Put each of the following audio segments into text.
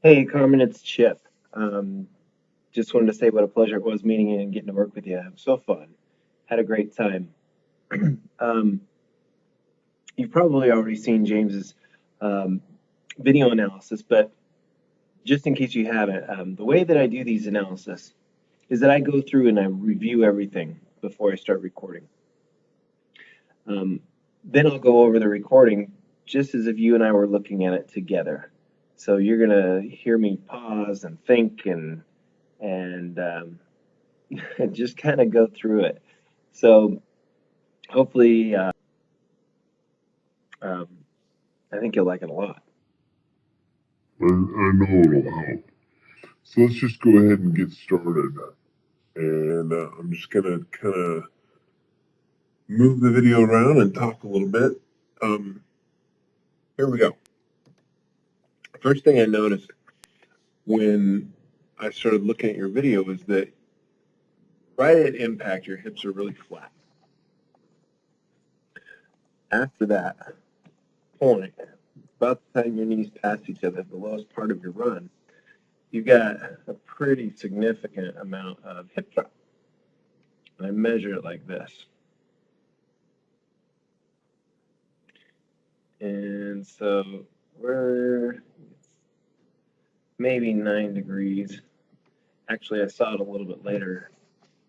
Hey, Carmen, it's Chip. Um, just wanted to say what a pleasure it was meeting you and getting to work with you. It was so fun. Had a great time. Um, you've probably already seen James's um, video analysis, but just in case you haven't, the way that I do these analysis is that I go through and I review everything before I start recording. Um, then I'll go over the recording just as if you and I were looking at it together. So you're gonna hear me pause and think and just kind of go through it. So hopefully, um, I think you'll like it a lot. I know it'll help. So let's just go ahead and get started. And I'm just going to kind of move the video around and talk a little bit. Um, Here we go. First thing I noticed when I started looking at your video is that right at impact, your hips are really flat. After that point, about the time your knees pass each other, the lowest part of your run, you've got a pretty significant amount of hip drop. And I measure it like this. And so we're maybe 9 degrees. Actually, I saw it a little bit later,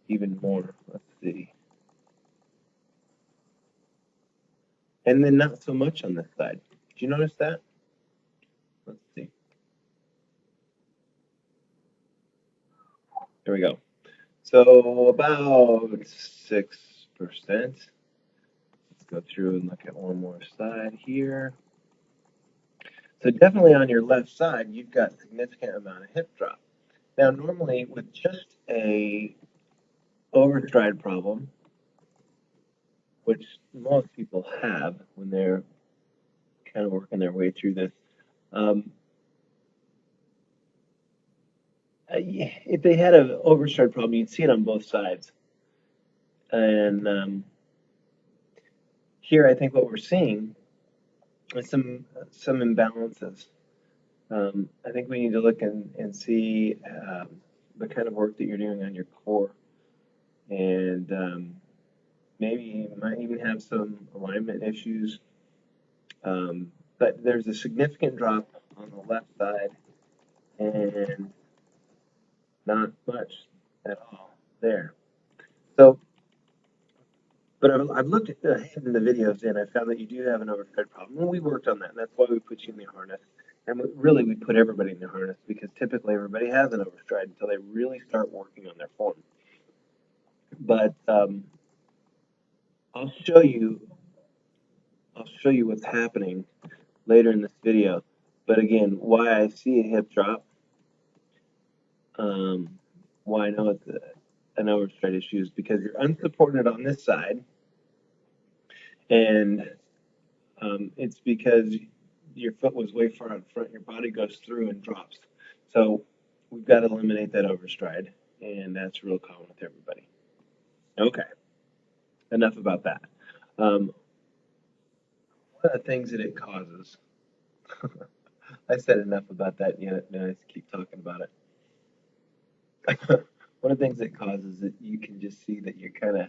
even more. Let's see. And then not so much on this side. Did you notice that? Let's see. There we go. So about 6%. Let's go through and look at one more side here. So definitely on your left side, you've got a significant amount of hip drop. Now, normally with just a overstride problem, which most people have when they're kind of working their way through this, um, if they had an overstride problem, you'd see it on both sides. And here, I think what we're seeing is some imbalances. I think we need to look and see the kind of work that you're doing on your core, and maybe you might even have some alignment issues. But there's a significant drop on the left side, and not much at all there. So, but I've looked ahead in the videos and I found that you do have an overstride problem. And we worked on that, and that's why we put you in the harness. And really, we put everybody in the harness because typically everybody has an overstride until they really start working on their form. But I'll show you, I'll show you what's happening later in this video. But again, why I see a hip drop, why I know it's an overstride issue is because you're unsupported on this side, and it's because your foot was way far out front, your body goes through and drops. So we've got to eliminate that overstride, and that's real common with everybody. Okay, enough about that. One of the things that it causes, I said enough about that, yet I keep talking about it. One of the things it causes that you can just see that you're kind of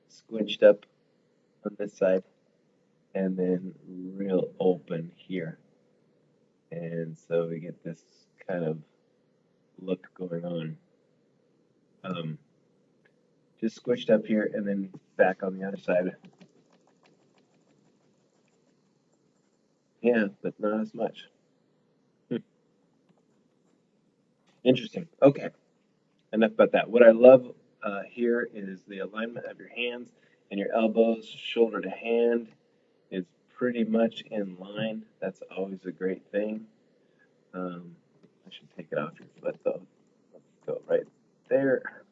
squinched up on this side and then real open here. And so we get this kind of look going on. Um, just squished up here and then back on the other side. Yeah, but not as much. Hmm. Interesting. Okay, enough about that. What I love here is the alignment of your hands and your elbows, shoulder to hand is pretty much in line. That's always a great thing. I should take it off your foot though. Let's go right there.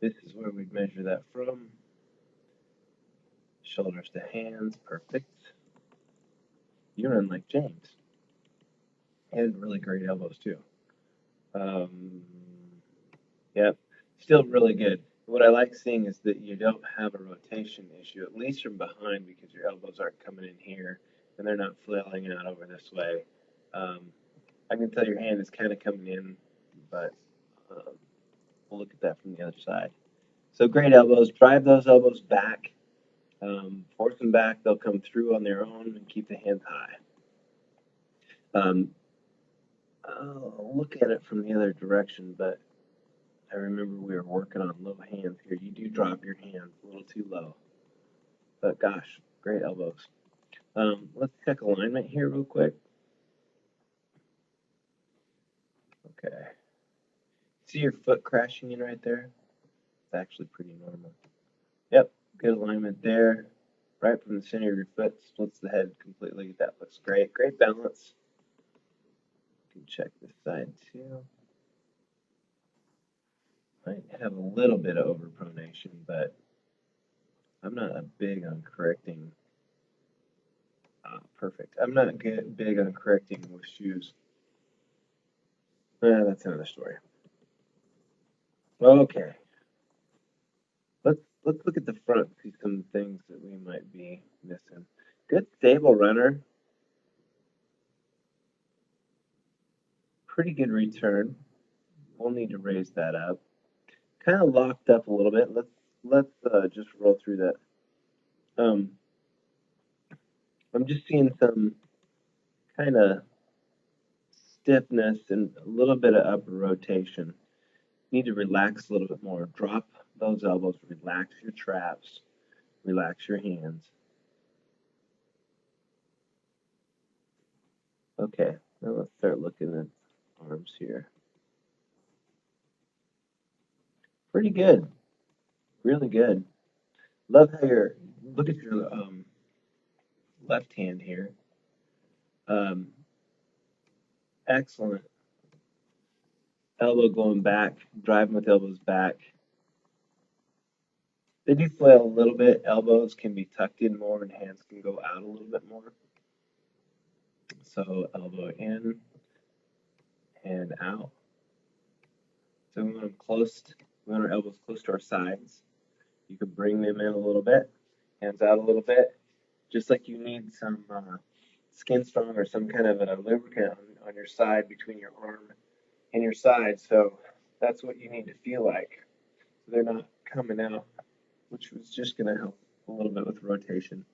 This is where we measure that from. Shoulders to hands, perfect. You run like James. And really great elbows too. Um, yep, still really good. What I like seeing is that you don't have a rotation issue, at least from behind, because your elbows aren't coming in here and they're not flailing out over this way. Um, I can tell your hand is kind of coming in, but we'll look at that from the other side. So great elbows. Drive those elbows back. Force them back. They'll come through on their own and keep the hands high. I'll look at it from the other direction, but I remember we were working on low hands here. You do drop your hands a little too low. But gosh, great elbows. Let's check alignment here real quick. Okay. See your foot crashing in right there? It's actually pretty normal. Yep, good alignment there. Right from the center of your foot, splits the head completely. That looks great. Great balance. You can check this side too. Might have a little bit of overpronation, but I'm not big on correcting. Perfect. I'm not big on correcting with shoes. That's another story. Okay. Let's look at the front, see some things that we might be missing. Good stable runner. Pretty good return. We'll need to raise that up. Kind of locked up a little bit. Let's just roll through that. I'm just seeing some kind of stiffness and a little bit of upper rotation. Need to relax a little bit more. Drop those elbows, relax your traps, relax your hands. Okay, now let's start looking at arms here. Pretty good, really good. Love how look at your left hand here. Excellent. Elbow going back, driving with elbows back. They do flail a little bit. Elbows can be tucked in more and hands can go out a little bit more. So elbow in and out. So we want them close. We want our elbows close to our sides. You could bring them in a little bit, hands out a little bit, just like you need some skin strong or some kind of a lubricant on your side between your arm and your side. So that's what you need to feel like. So they're not coming out, which was just going to help a little bit with rotation.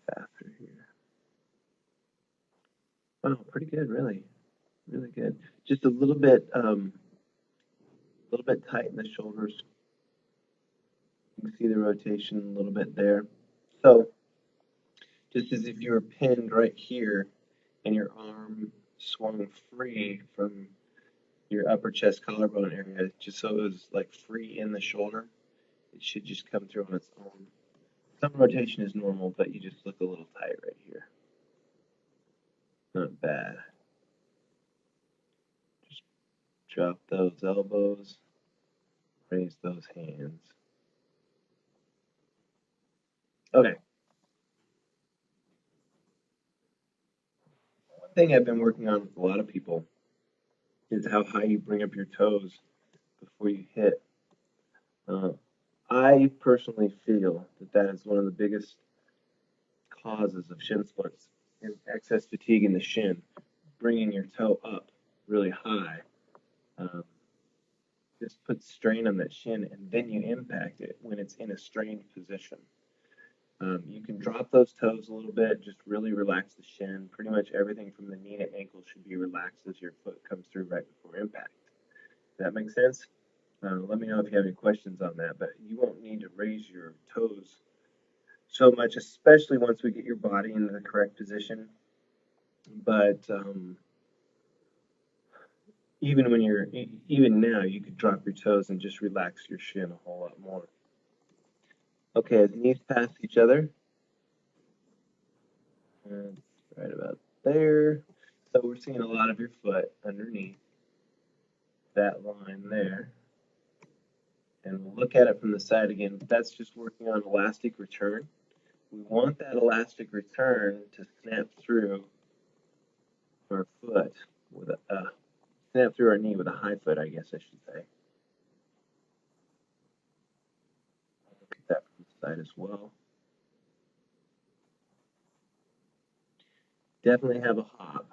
Faster here. Oh, pretty good, really, really good. Just a little bit tight in the shoulders. You can see the rotation a little bit there. So just as if you were pinned right here and your arm swung free from your upper chest collarbone area, just so it was like free in the shoulder, it should just come through on its own. Some rotation is normal, but you just look a little tight right here. Not bad. Just drop those elbows, raise those hands. Okay. One thing I've been working on with a lot of people is how high you bring up your toes before you hit. I personally feel that is one of the biggest causes of shin splints and excess fatigue in the shin. Bringing your toe up really high just puts strain on that shin, and then you impact it when it's in a strained position. You can drop those toes a little bit, just really relax the shin. Pretty much everything from the knee to ankle should be relaxed as your foot comes through right before impact. Does that make sense? Let me know if you have any questions on that, but you won't need to raise your toes so much, especially once we get your body into the correct position. But even now, you could drop your toes and just relax your shin a whole lot more. Okay, as knees pass each other, and right about there. So we're seeing a lot of your foot underneath that line there. And we'll look at it from the side again. That's just working on elastic return. We want that elastic return to snap through our foot with snap through our knee with a high foot, I guess I should say. Look at that from the side as well. definitely have a hop.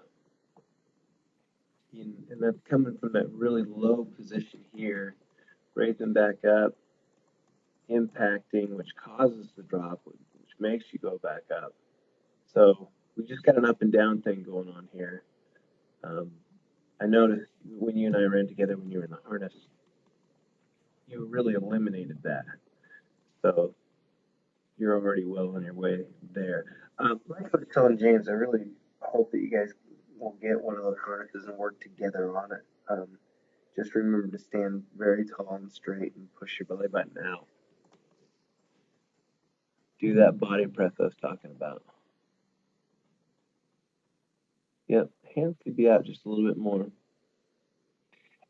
And that's coming from that really low position here, raising back up, impacting, which causes the drop, which makes you go back up. So we just got an up and down thing going on here. I noticed when you and I ran together when you were in the harness, you really eliminated that. So you're already well on your way there. Like I was telling James, I really hope that you guys will get one of those harnesses and work together on it. Just remember to stand very tall and straight and push your belly button out. Do that body press I was talking about. Yep, hands could be out just a little bit more.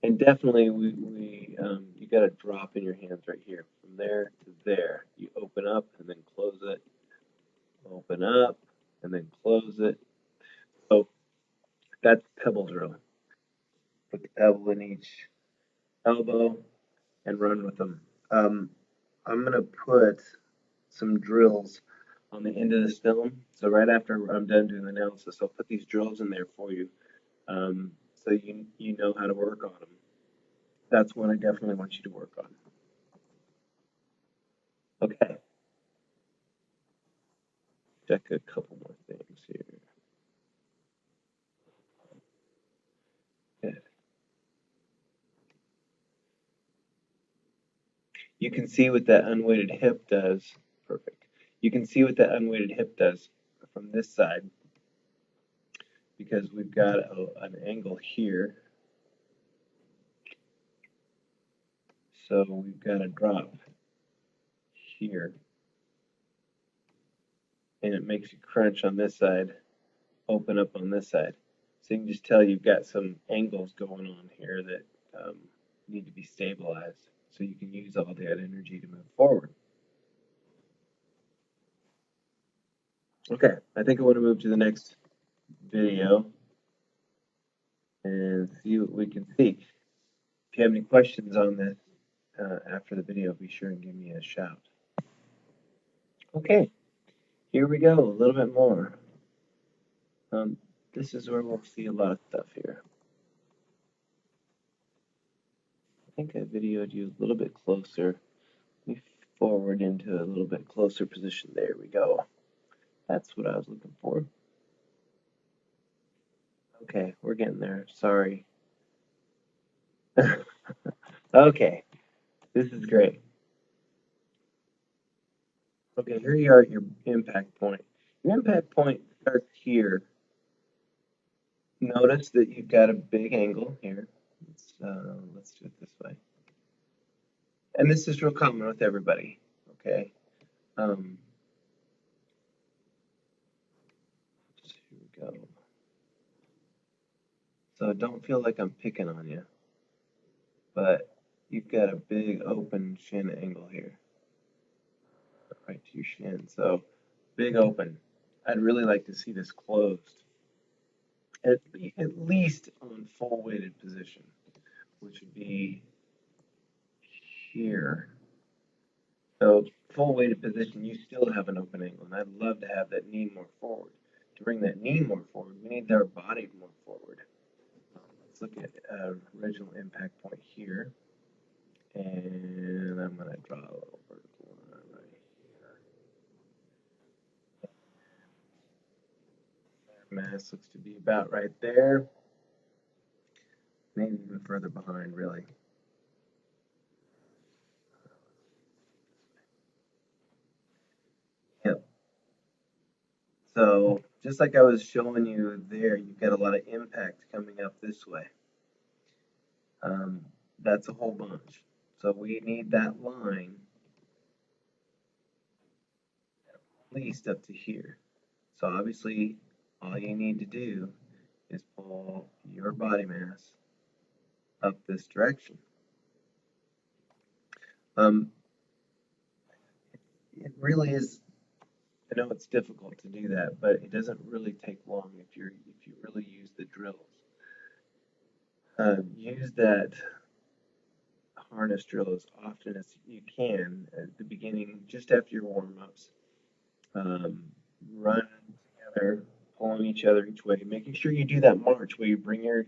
And definitely, you got a drop in your hands right here. From there to there, you open up and then close it. Open up and then close it. So that's pebble drill. Put the pebble in each elbow and run with them. I'm gonna put some drills on the end of this film. So right after I'm done doing the analysis, I'll put these drills in there for you, so you know how to work on them. That's one I definitely want you to work on. Okay. Check a couple more things here. Good. You can see what that unweighted hip does. Perfect. You can see what that unweighted hip does from this side because we've got an angle here. So we've got a drop here. And it makes you crunch on this side, open up on this side. So you can just tell you've got some angles going on here that need to be stabilized so you can use all that energy to move forward. Okay, I think I want to move to the next video and see what we can see. If you have any questions on this after the video, be sure and give me a shout. Okay, here we go, a little bit more. This is where we'll see a lot of stuff here. I think I videoed you a little bit closer. Let me forward into a little bit closer position. There we go. That's what I was looking for. Okay, we're getting there. Sorry. Okay, this is great. Okay, here you are at your impact point. Your impact point starts here. Notice that you've got a big angle here. Let's do it this way. And this is real common with everybody, okay? Here we go. So don't feel like I'm picking on you, but you've got a big open shin angle here, right to your shin. So big open. I'd really like to see this closed, at least on full weighted position, which would be here. So full weighted position, you still have an open angle, and I'd love to have that knee more forward. To bring that knee more forward, we need our body more forward. Let's look at original impact point here, and I'm going to draw a little vertical line right here. Mass looks to be about right there, maybe even further behind, really. Yep. So just like I was showing you there, you've got a lot of impact coming up this way. That's a whole bunch. So we need that line at least up to here. So obviously, all you need to do is pull your body mass up this direction. It really is. I know it's difficult to do that, but it doesn't really take long if you really use the drills. Use that harness drill as often as you can at the beginning, just after your warm-ups. Run together pulling each other each way, making sure you do that march where you bring your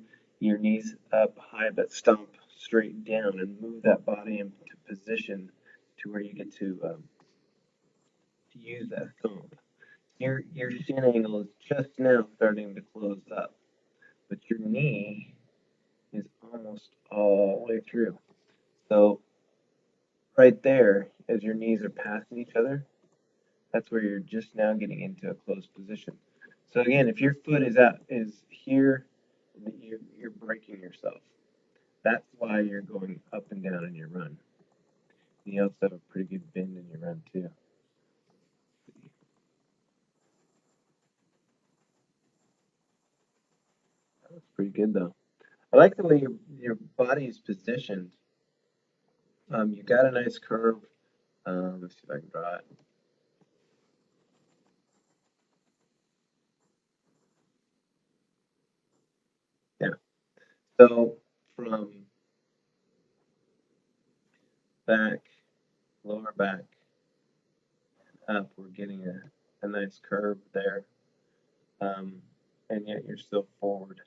knees up high but stomp straight down and move that body into position to where you get to use that thumb. Your shin angle is just now starting to close up, but your knee is almost all the way through. So right there, as your knees are passing each other, that's where you're just now getting into a closed position. So again, if your foot is here, you're breaking yourself. That's why you're going up and down in your run. You also have a pretty good bend in your run too. That looks pretty good though. I like the way your body is positioned. You got a nice curve. Let's see if I can draw it. Yeah. So from back, lower back, up, we're getting a nice curve there. And yet you're still forward.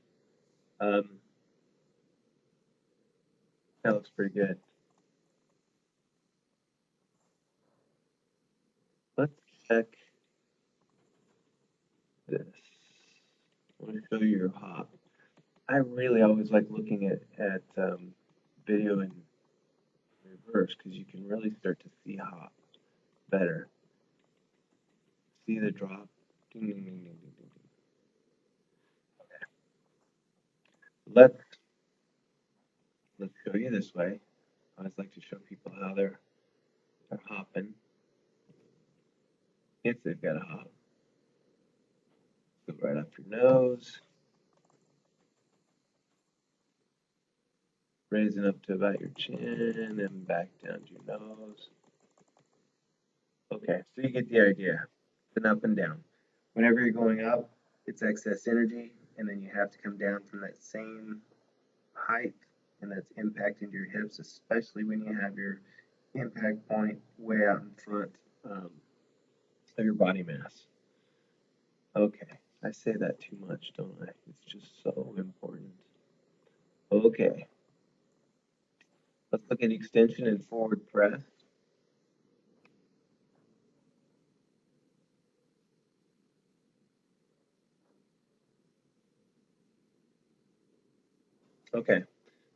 Um, that looks pretty good. Let's check this. I want to show you your hop. I really always like looking at video in reverse because you can really start to see hop better. See the drop? Ding, ding, ding, ding, ding, ding. Okay. Let's show you this way. I always like to show people how they're hopping if they've got a hop. Go right up your nose, raising up to about your chin and back down to your nose. Okay, so you get the idea. It's an up and down. Whenever you're going up, it's excess energy, and then you have to come down from that same height, and that's impacting your hips, especially when you have your impact point way out in front of your body mass. Okay, I say that too much, don't I? It's just so important. Okay, let's look at extension and forward press. Okay,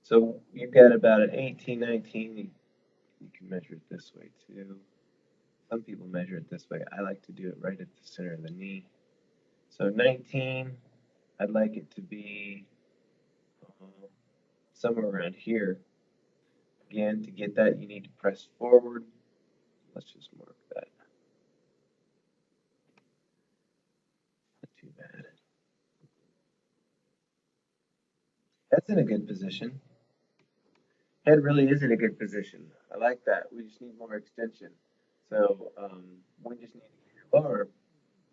so you've got about an 18, 19. You can measure it this way too. Some people measure it this way. I like to do it right at the center of the knee. So 19, I'd like it to be somewhere around here. Again, to get that, you need to press forward. Let's just mark that. Not too bad. That's in a good position. Head really is in a good position. I like that. We just need more extension. So we just need to get your lower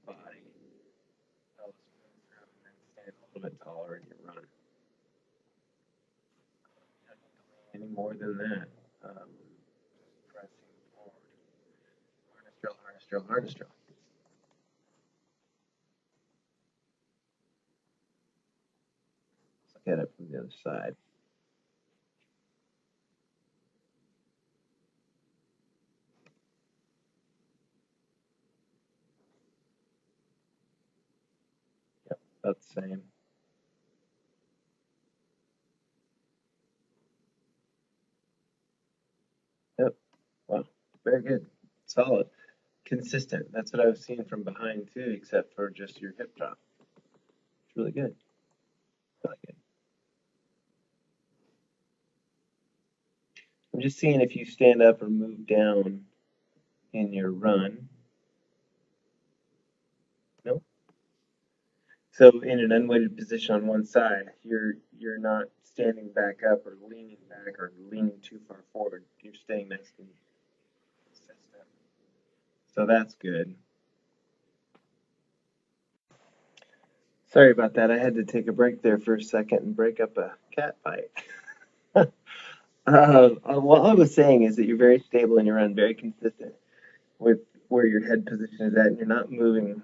body and then stand a little bit taller in your run. Any more than that. Pressing forward. Harness drill, harness drill, harness drill. Let's look at it from the other side. Yep, about the same. Yep. Wow. Very good. Solid. Consistent. That's what I was seeing from behind too, except for just your hip drop. It's really good. Really good. I'm just seeing if you stand up or move down in your run. No. So in an unweighted position on one side, you're not standing back up or leaning back or leaning too far forward. You're staying nice and consistent. So that's good. Sorry about that. I had to take a break there for a second and break up a cat fight. What I was saying is that you're very stable and you're on very consistent with where your head position is at, and you're not moving.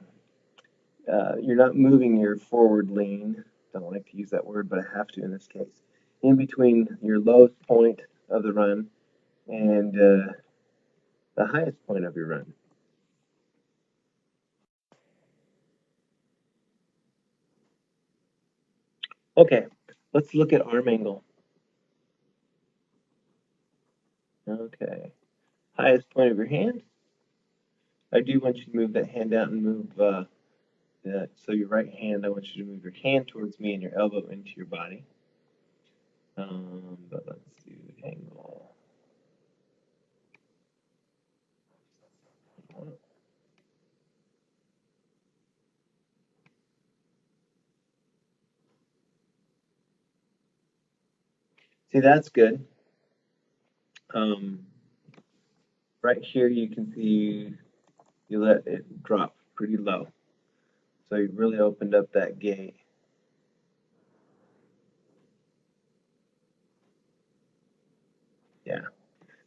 you're not moving your forward lean. Don't like to use that word, but I have to in this case. In between your lowest point of the run and the highest point of your run. Okay, let's look at arm angle. Okay, highest point of your hand. I do want you to move that hand out and move so your right hand, I want you to move your hand towards me and your elbow into your body. But let's do angle. See, that's good. Right here you can see you let it drop pretty low. So you really opened up that gate. Yeah.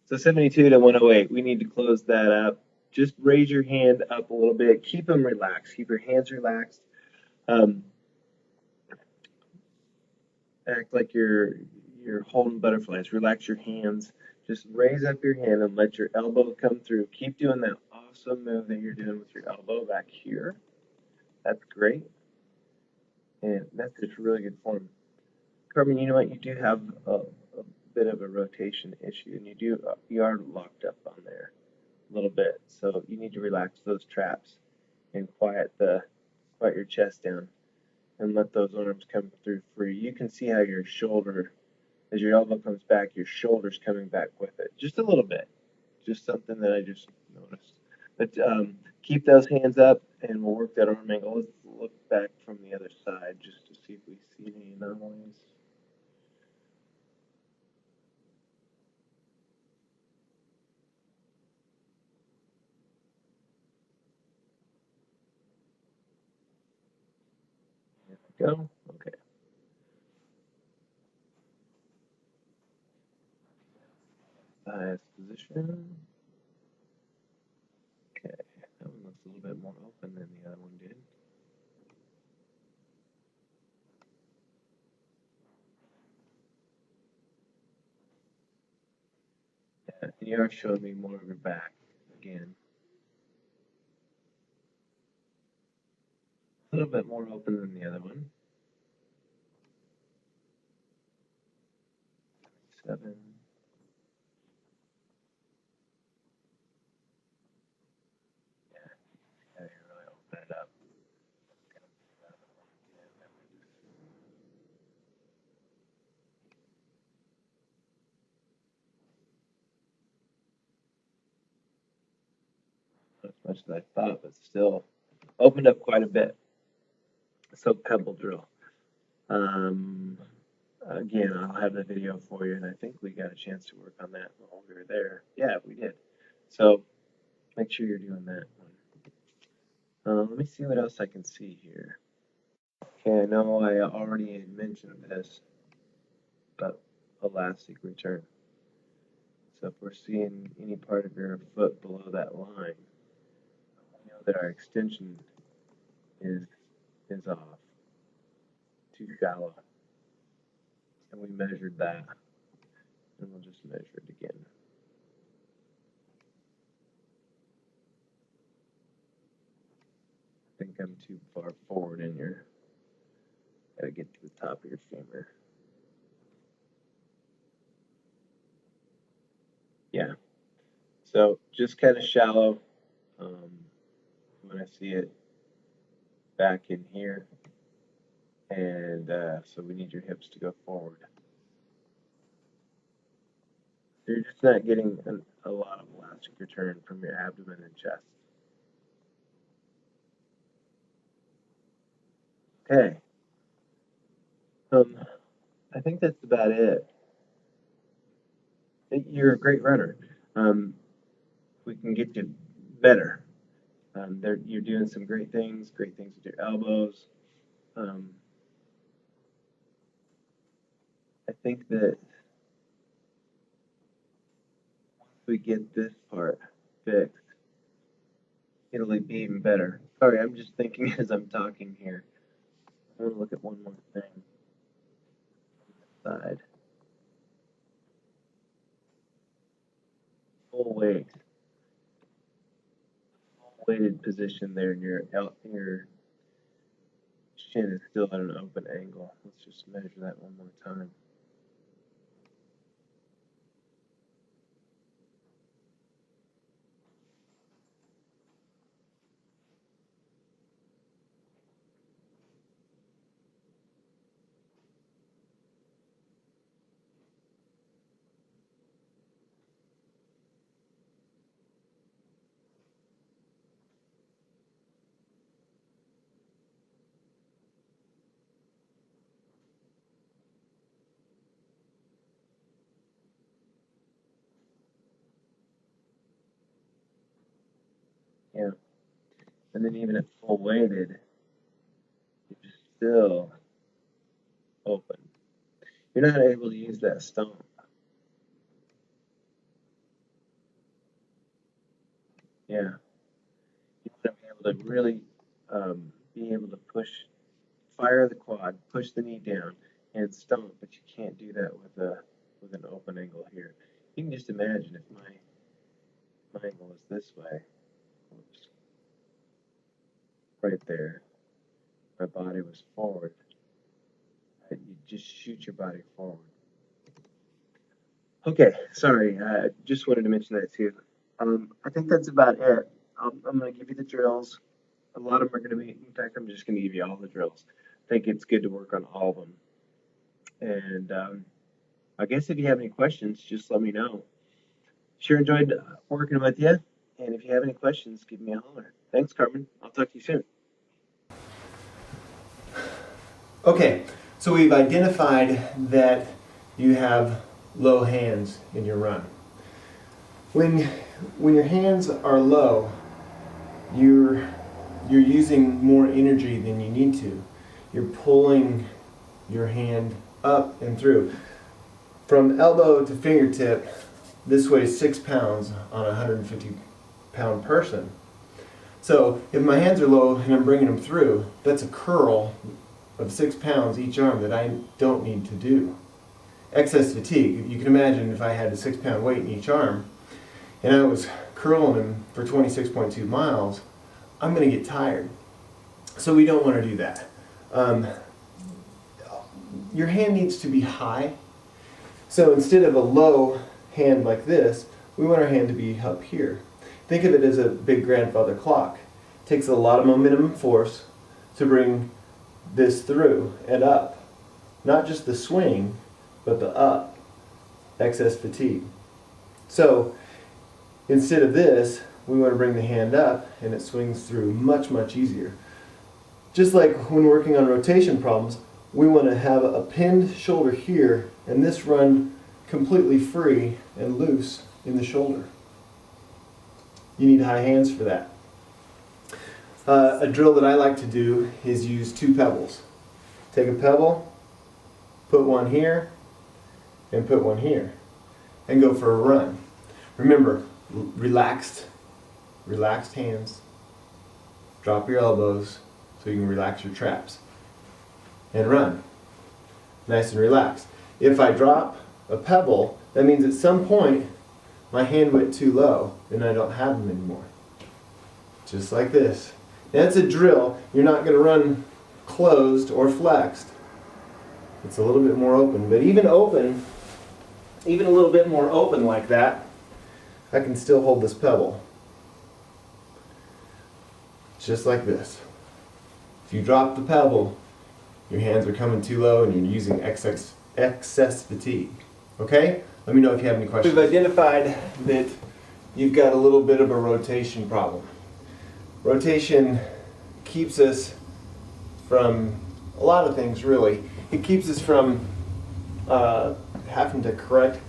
So 72 to 108, we need to close that up. Just raise your hand up a little bit. Keep them relaxed. Keep your hands relaxed. Um, act like you're holding butterflies. Relax your hands. Just raise up your hand and let your elbow come through. Keep doing that awesome move that you're doing with your elbow back here. That's great. And that's just really good form. Carmen, you know what? You do have a bit of a rotation issue, and you are locked up on there a little bit. So you need to relax those traps and quiet your chest down and let those arms come through free. You can see how your shoulder, as your elbow comes back, your shoulder's coming back with it. Just a little bit. Just something that I just noticed. But keep those hands up, and we'll work that arm angle. Let's look back from the other side just to see if we see any anomalies. There we go. Okay. Highest position. Okay. That one looks a little bit more open than the other one did. Yeah, you are showing me more of your back again. A little bit more open than the other one. 7. Yeah, you really open it up. Not as much as I thought, but still opened up quite a bit. So pebble drill. Um, Again, I'll have the video for you, and I think we got a chance to work on that while we were there. Yeah, we did. So make sure you're doing that one. Let me see what else I can see here. Okay, I know I already mentioned this, but elastic return. So if we're seeing any part of your foot below that line, we know that our extension is off, too shallow. And we measured that, and we'll just measure it again. I think I'm too far forward in your, gotta get to the top of your femur. Yeah, so just kind of shallow. When I see it back in here, and so we need your hips to go forward. You're just not getting a lot of elastic return from your abdomen and chest. Okay. I think that's about it. You're a great runner. We can get you better. You're doing some great things with your elbows. I think that if we get this part fixed, it'll be even better. Sorry, I'm just thinking as I'm talking here. I want to look at one more thing. Side. Full weight. Weighted position there, and your shin is still at an open angle. Let's just measure that one more time. Yeah. And then even at full weighted, you're still open. You're not able to use that stomp. Yeah. You want to be able to really be able to fire the quad, push the knee down, and stomp, but you can't do that with an open angle here. You can just imagine if my angle was this way, oops, right there, my body was forward, right? You just shoot your body forward. Okay, sorry, I just wanted to mention that too. I think that's about it. I'm going to give you the drills. A lot of them are going to be, in fact, I'm just going to give you all the drills. I think it's good to work on all of them. And I guess if you have any questions, just let me know. Sure enjoyed working with you. And if you have any questions, give me a holler. Thanks, Carmen. I'll talk to you soon. Okay, so we've identified that you have low hands in your run. When your hands are low, you're using more energy than you need to. You're pulling your hand up and through. From elbow to fingertip, this weighs 6 pounds on a 150-pound person. So if my hands are low and I'm bringing them through, that's a curl of 6 pounds each arm that I don't need to do. Excess fatigue. You can imagine if I had a 6-pound weight in each arm and I was curling them for 26.2 miles, I'm going to get tired. So we don't want to do that. Your hand needs to be high. So instead of a low hand like this, we want our hand to be up here. Think of it as a big grandfather clock. It takes a lot of momentum and force to bring this through and up. Not just the swing, but the up. Excess fatigue. So instead of this, we want to bring the hand up and it swings through much, much easier. Just like when working on rotation problems, we want to have a pinned shoulder here and this run completely free and loose in the shoulder. You need high hands for that. A drill that I like to do is use 2 pebbles. Take a pebble, put one here, and put one here, and go for a run. Remember, relaxed hands. Drop your elbows so you can relax your traps. And run. Nice and relaxed. If I drop a pebble, that means at some point my hand went too low and I don't have them anymore. Just like this. That's a drill. You're not going to run closed or flexed. It's a little bit more open. But even open, even a little bit more open like that, I can still hold this pebble. Just like this. If you drop the pebble, your hands are coming too low and you're using excess fatigue. Okay? Let me know if you have any questions. We've identified that you've got a little bit of a rotation problem. Rotation keeps us from a lot of things, really. It keeps us from having to correct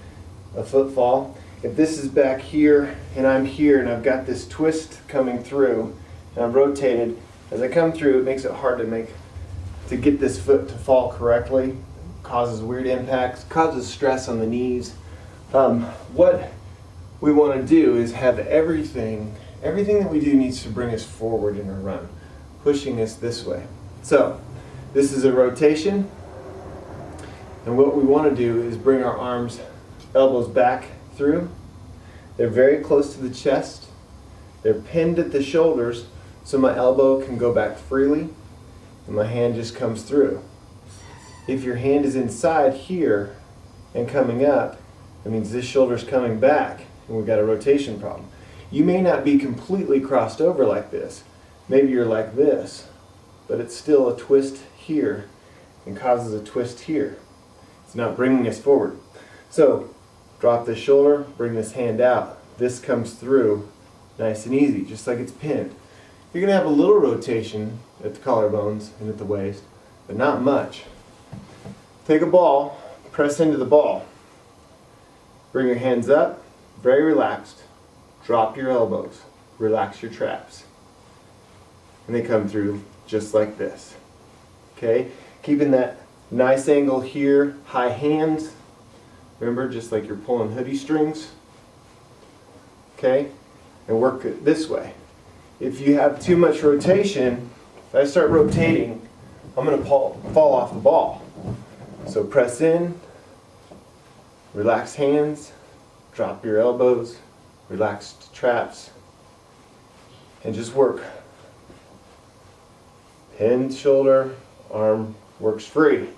a footfall. If this is back here and I'm here and I've got this twist coming through and I'm rotated, as I come through it makes it hard to get this foot to fall correctly. Causes weird impacts, causes stress on the knees. What we want to do is have everything that we do needs to bring us forward in our run. pushing us this way. So this is a rotation, and what we want to do is bring our arms, elbows back through. They're very close to the chest. They're pinned at the shoulders, so my elbow can go back freely and my hand just comes through. If your hand is inside here and coming up, that means this shoulder's coming back and we've got a rotation problem. You may not be completely crossed over like this. Maybe you're like this, but it's still a twist here and causes a twist here. It's not bringing us forward. So drop this shoulder, bring this hand out. This comes through nice and easy, just like it's pinned. You're going to have a little rotation at the collarbones and at the waist, but not much. Take a ball, press into the ball. Bring your hands up, very relaxed. Drop your elbows, relax your traps. And they come through just like this. Okay? Keeping that nice angle here, high hands. Remember, just like you're pulling hoodie strings. Okay? And work it this way. If you have too much rotation, if I start rotating, I'm going to fall off the ball. So press in, relax hands, drop your elbows, relax traps, and just work. Pinned shoulder, arm works free.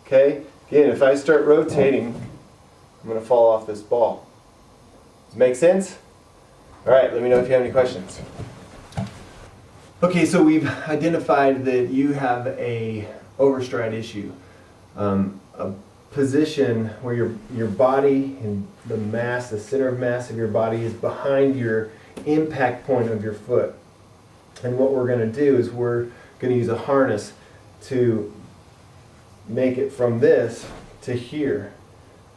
Okay? Again, if I start rotating, I'm going to fall off this ball. Does it make sense? All right, let me know if you have any questions. Okay, so we've identified that you have a overstride issue, a position where your body and the mass, the center of mass of your body is behind your impact point of your foot. And what we're going to do is we're going to use a harness to make it from this to here.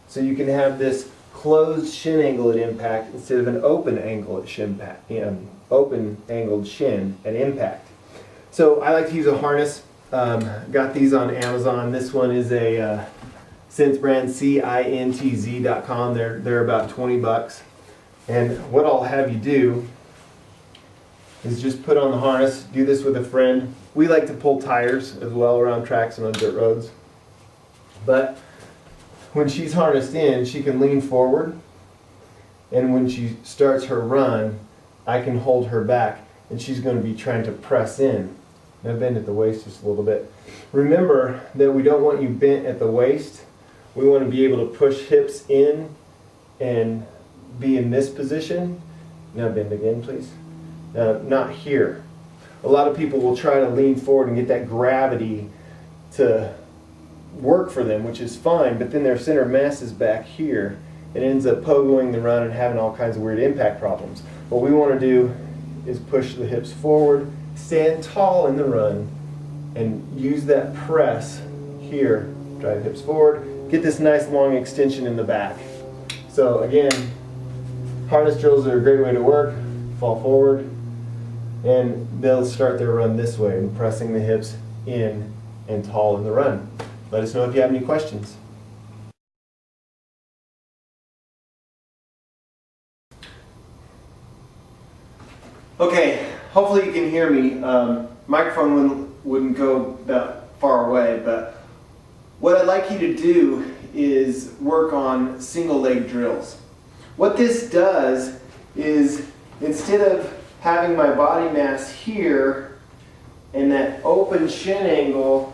So you can have this closed shin angle at impact instead of an open angle at open angled shin at impact. So I like to use a harness. Got these on Amazon. This one is a Cintz brand, cintz.com. They're about 20 bucks. And what I'll have you do is just put on the harness. Do this with a friend. We like to pull tires as well around tracks and on dirt roads. But when she's harnessed in, she can lean forward, and when she starts her run, I can hold her back, and she's going to be trying to press in. Now bend at the waist just a little bit. Remember that we don't want you bent at the waist. We want to be able to push hips in and be in this position. Now bend again, please. Not here. A lot of people will try to lean forward and get that gravity to work for them, which is fine, but then their center of mass is back here. It ends up pogoing the run and having all kinds of weird impact problems. What we want to do is push the hips forward, stand tall in the run, and use that press here. Drive the hips forward, get this nice long extension in the back. So again, harness drills are a great way to work. Fall forward, and they'll start their run this way, and pressing the hips in and tall in the run. Let us know if you have any questions. Okay, hopefully you can hear me. Microphone wouldn't go that far away, but what I'd like you to do is work on single leg drills. What this does is, instead of having my body mass here and that open shin angle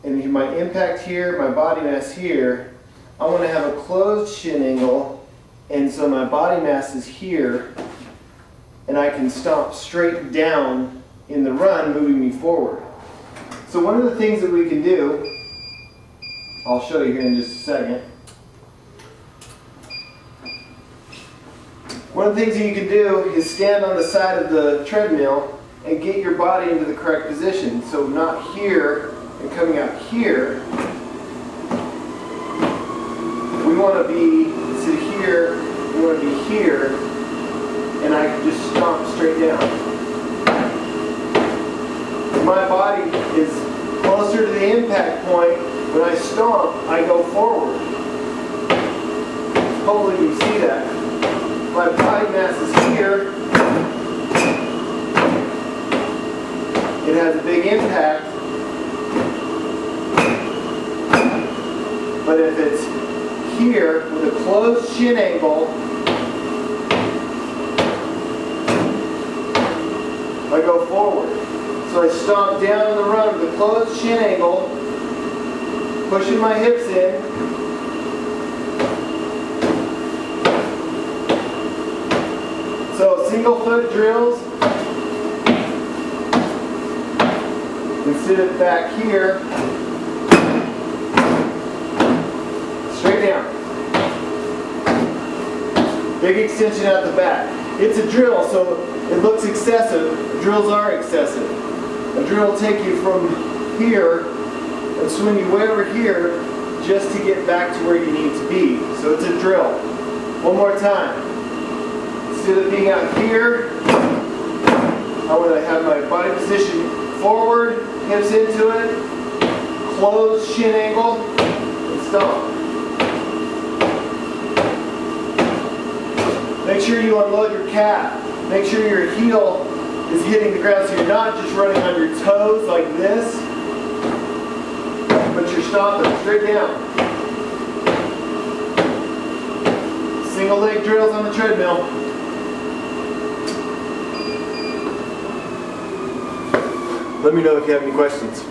and my impact here, my body mass here, I want to have a closed shin angle, and so my body mass is here, and I can stomp straight down in the run, moving me forward. So one of the things that we can do, I'll show you here in just a second. One of the things that you can do is stand on the side of the treadmill and get your body into the correct position. So not here and coming out here. We want to be, instead of here, we want to be here, and I can just stomp straight down. My body is closer to the impact point. When I stomp, I go forward. Hopefully you see that. My body mass is here, it has a big impact. But if it's here with a closed shin angle, I go forward. So I stomp down in the run with a closed shin angle, pushing my hips in. So single foot drills, instead of back here, straight down. Big extension out the back. It's a drill, so it looks excessive. Drills are excessive. A drill will take you from here and swing you way over here just to get back to where you need to be. So it's a drill. One more time. Instead of being out here, I want to have my body position forward, hips into it, closed shin angle, and stomp. Make sure you unload your calf. Make sure your heel is hitting the ground so you're not just running on your toes like this, but you're stomping straight down. Single leg drills on the treadmill. Let me know if you have any questions.